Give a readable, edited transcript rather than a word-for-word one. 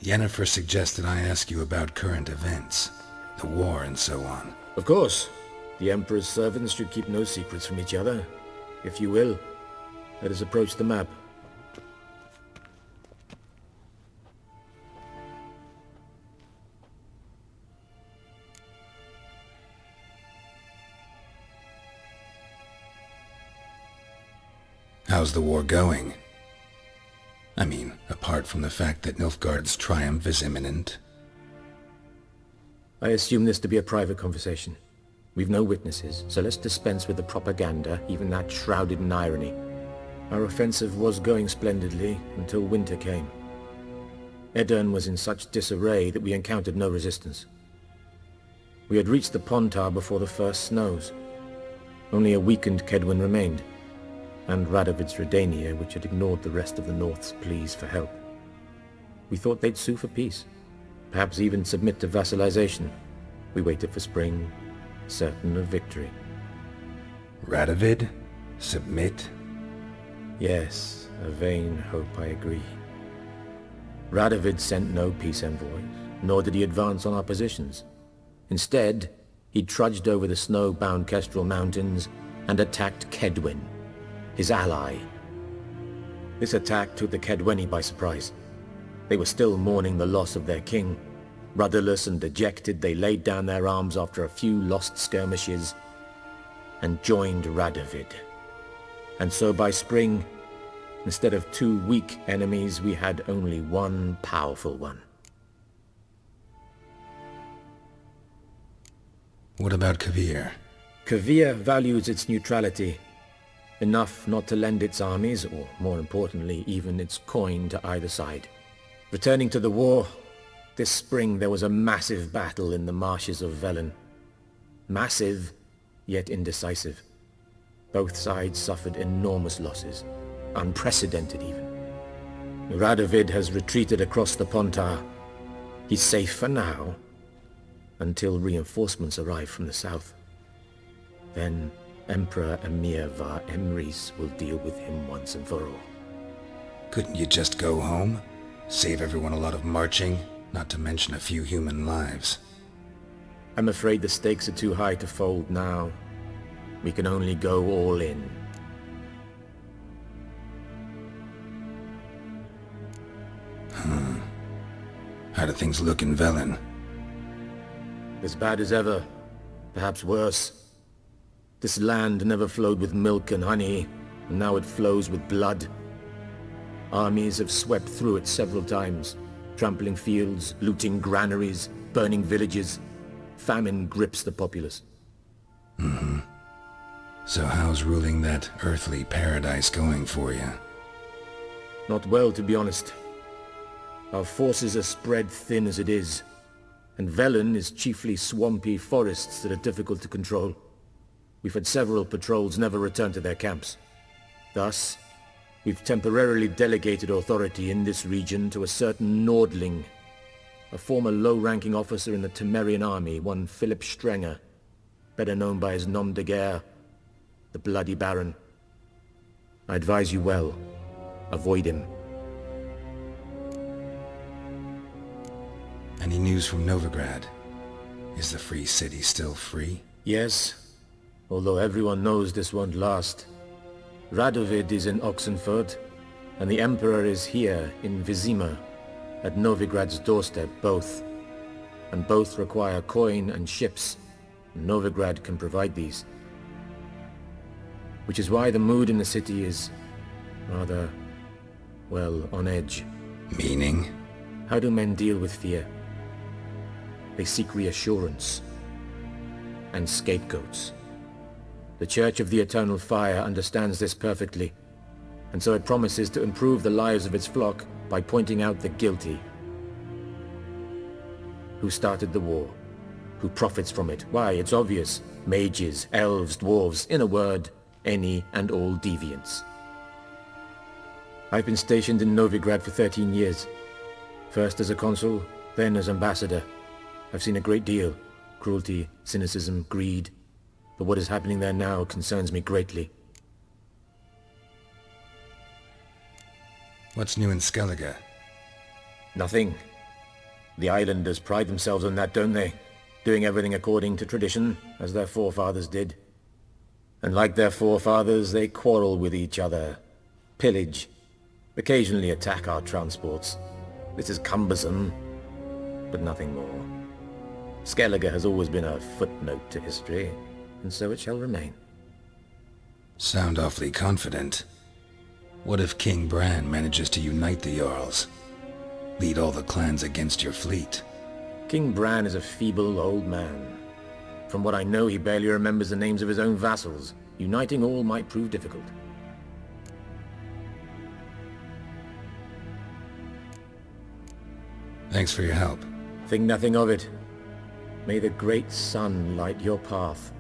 Yennefer suggested I ask you about current events, the war and so on. Of course. The Emperor's servants should keep no secrets from each other. If you will, let us approach the map. How's the war going? I mean, apart from the fact that Nilfgaard's triumph is imminent. I assume this to be a private conversation. We've no witnesses, so let's dispense with the propaganda, even that shrouded in irony. Our offensive was going splendidly until winter came. Edirn was in such disarray that we encountered no resistance. We had reached the Pontar before the first snows. Only a weakened Kedwen remained, and Radovid's Redania, which had ignored the rest of the North's pleas for help. We thought they'd sue for peace, perhaps even submit to vassalization. We waited for spring, certain of victory. Radovid? Submit? Yes, a vain hope, I agree. Radovid sent no peace envoys, nor did he advance on our positions. Instead, he trudged over the snow-bound Kestrel Mountains and attacked Kedwen, his ally. This attack took the Kedweni by surprise. They were still mourning the loss of their king. Rudderless and dejected, they laid down their arms after a few lost skirmishes and joined Radovid. And so by spring, instead of 2 weak enemies, we had only one powerful one. What about Kovir? Kovir values its neutrality, enough not to lend its armies, or more importantly, even its coin to either side. Returning to the war, this spring there was a massive battle in the marshes of Velen. Massive, yet indecisive. Both sides suffered enormous losses, unprecedented even. Radovid has retreated across the Pontar. He's safe for now, until reinforcements arrive from the south. Then Emperor Emir var Emrys will deal with him once and for all. Couldn't you just go home? Save everyone a lot of marching, not to mention a few human lives. I'm afraid the stakes are too high to fold now. We can only go all in. How do things look in Velen? As bad as ever, perhaps worse. This land never flowed with milk and honey, and now it flows with blood. Armies have swept through it several times, trampling fields, looting granaries, burning villages. Famine grips the populace. So how's ruling that earthly paradise going for you? Not well, to be honest. Our forces are spread thin as it is, and Velen is chiefly swampy forests that are difficult to control. We've had several patrols never return to their camps. Thus, we've temporarily delegated authority in this region to a certain Nordling, a former low-ranking officer in the Temerian army, one Philip Strenger, better known by his nom de guerre, the Bloody Baron. I advise you well. Avoid him. Any news from Novigrad? Is the free city still free? Yes, although everyone knows this won't last. Radovid is in Oxenfurt, and the Emperor is here in Vizima, at Novigrad's doorstep, both. And both require coin and ships. Novigrad can provide these. Which is why the mood in the city is rather, well, on edge. Meaning? How do men deal with fear? They seek reassurance and scapegoats. The Church of the Eternal Fire understands this perfectly, and so it promises to improve the lives of its flock by pointing out the guilty. Who started the war? Who profits from it? Why, it's obvious. Mages, elves, dwarves, in a word, any and all deviants. I've been stationed in Novigrad for 13 years. First as a consul, then as ambassador. I've seen a great deal. Cruelty, cynicism, greed. But what is happening there now concerns me greatly. What's new in Skellige? Nothing. The islanders pride themselves on that, don't they? Doing everything according to tradition, as their forefathers did. And like their forefathers, they quarrel with each other, pillage, occasionally attack our transports. This is cumbersome, but nothing more. Skellige has always been a footnote to history, and so it shall remain. Sound awfully confident. What if King Bran manages to unite the Jarls? Lead all the clans against your fleet? King Bran is a feeble old man. From what I know, he barely remembers the names of his own vassals. Uniting all might prove difficult. Thanks for your help. Think nothing of it. May the great sun light your path.